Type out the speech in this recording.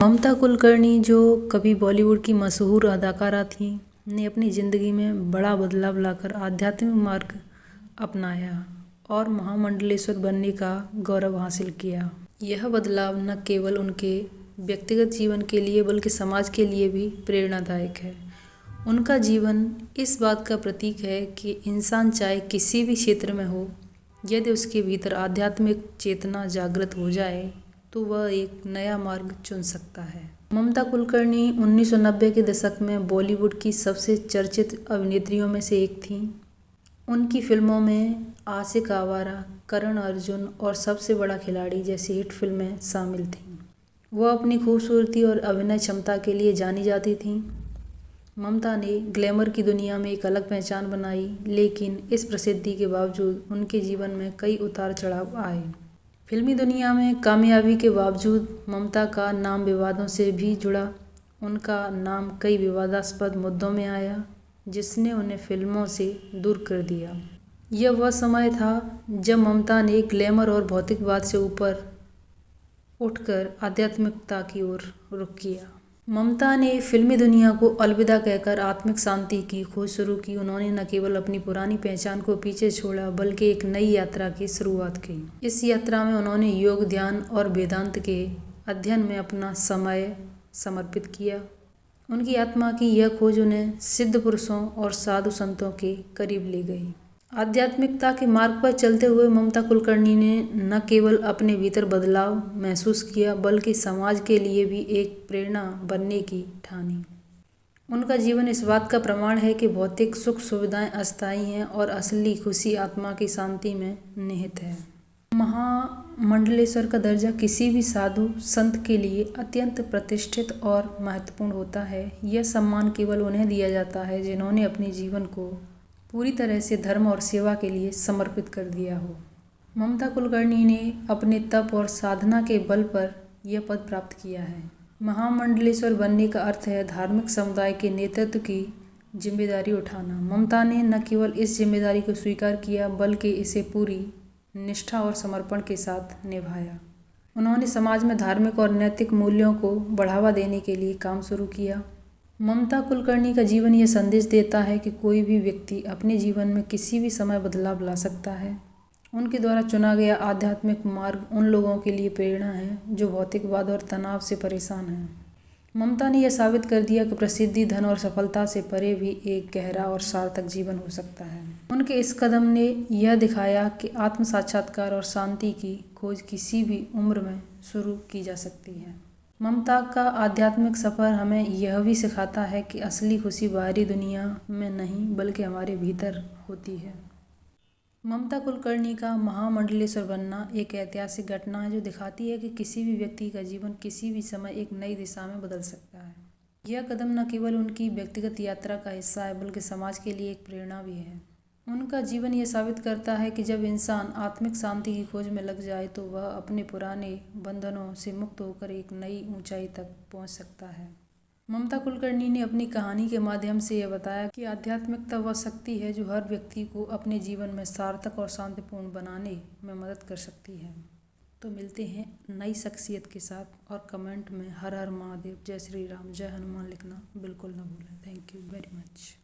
ममता कुलकर्णी, जो कभी बॉलीवुड की मशहूर अदाकारा थीं, ने अपनी ज़िंदगी में बड़ा बदलाव लाकर आध्यात्मिक मार्ग अपनाया और महामंडलेश्वर बनने का गौरव हासिल किया। यह बदलाव न केवल उनके व्यक्तिगत जीवन के लिए बल्कि समाज के लिए भी प्रेरणादायक है। उनका जीवन इस बात का प्रतीक है कि इंसान चाहे किसी भी क्षेत्र में हो, यदि उसके भीतर आध्यात्मिक चेतना जागृत हो जाए तो वह एक नया मार्ग चुन सकता है। ममता कुलकर्णी 1990 के दशक में बॉलीवुड की सबसे चर्चित अभिनेत्रियों में से एक थीं। उनकी फिल्मों में आशिक आवारा, करण अर्जुन और सबसे बड़ा खिलाड़ी जैसी हिट फिल्में शामिल थीं। वह अपनी खूबसूरती और अभिनय क्षमता के लिए जानी जाती थीं। ममता ने ग्लैमर की दुनिया में एक अलग पहचान बनाई, लेकिन इस प्रसिद्धि के बावजूद उनके जीवन में कई उतार चढ़ाव आए। फिल्मी दुनिया में कामयाबी के बावजूद ममता का नाम विवादों से भी जुड़ा। उनका नाम कई विवादास्पद मुद्दों में आया, जिसने उन्हें फिल्मों से दूर कर दिया। यह वह समय था जब ममता ने ग्लैमर और भौतिकवाद से ऊपर उठकर आध्यात्मिकता की ओर रुख किया। ममता ने फिल्मी दुनिया को अलविदा कहकर आत्मिक शांति की खोज शुरू की। उन्होंने न केवल अपनी पुरानी पहचान को पीछे छोड़ा, बल्कि एक नई यात्रा की शुरुआत की। इस यात्रा में उन्होंने योग, ध्यान और वेदांत के अध्ययन में अपना समय समर्पित किया। उनकी आत्मा की यह खोज उन्हें सिद्ध पुरुषों और साधु संतों के करीब ले गई। आध्यात्मिकता के मार्ग पर चलते हुए ममता कुलकर्णी ने न केवल अपने भीतर बदलाव महसूस किया, बल्कि समाज के लिए भी एक प्रेरणा बनने की ठानी। उनका जीवन इस बात का प्रमाण है कि भौतिक सुख सुविधाएं अस्थायी हैं और असली खुशी आत्मा की शांति में निहित है। महामंडलेश्वर का दर्जा किसी भी साधु संत के लिए अत्यंत प्रतिष्ठित और महत्वपूर्ण होता है। यह सम्मान केवल उन्हें दिया जाता है जिन्होंने अपने जीवन को पूरी तरह से धर्म और सेवा के लिए समर्पित कर दिया हो। ममता कुलकर्णी ने अपने तप और साधना के बल पर यह पद प्राप्त किया है। महामंडलेश्वर बनने का अर्थ है धार्मिक समुदाय के नेतृत्व की जिम्मेदारी उठाना। ममता ने न केवल इस जिम्मेदारी को स्वीकार किया, बल्कि इसे पूरी निष्ठा और समर्पण के साथ निभाया। उन्होंने समाज में धार्मिक और नैतिक मूल्यों को बढ़ावा देने के लिए काम शुरू किया। ममता कुलकर्णी का जीवन यह संदेश देता है कि कोई भी व्यक्ति अपने जीवन में किसी भी समय बदलाव ला सकता है। उनके द्वारा चुना गया आध्यात्मिक मार्ग उन लोगों के लिए प्रेरणा है जो भौतिकवाद और तनाव से परेशान हैं। ममता ने यह साबित कर दिया कि प्रसिद्धि, धन और सफलता से परे भी एक गहरा और सार्थक जीवन हो सकता है। उनके इस कदम ने यह दिखाया कि आत्म साक्षात्कार और शांति की खोज किसी भी उम्र में शुरू की जा सकती है। ममता का आध्यात्मिक सफ़र हमें यह भी सिखाता है कि असली खुशी बाहरी दुनिया में नहीं, बल्कि हमारे भीतर होती है। ममता कुलकर्णी का महामंडलेश्वर बनना एक ऐतिहासिक घटना है जो दिखाती है कि किसी भी व्यक्ति का जीवन किसी भी समय एक नई दिशा में बदल सकता है। यह कदम न केवल उनकी व्यक्तिगत यात्रा का हिस्सा है, बल्कि समाज के लिए एक प्रेरणा भी है। उनका जीवन यह साबित करता है कि जब इंसान आत्मिक शांति की खोज में लग जाए तो वह अपने पुराने बंधनों से मुक्त होकर एक नई ऊंचाई तक पहुंच सकता है। ममता कुलकर्णी ने अपनी कहानी के माध्यम से यह बताया कि आध्यात्मिकता वह शक्ति है जो हर व्यक्ति को अपने जीवन में सार्थक और शांतिपूर्ण बनाने में मदद कर सकती है। तो मिलते हैं नई शख्सियत के साथ, और कमेंट में हर हर महादेव, जय श्री राम, जय हनुमान लिखना बिल्कुल न भूलें। Thank you very much.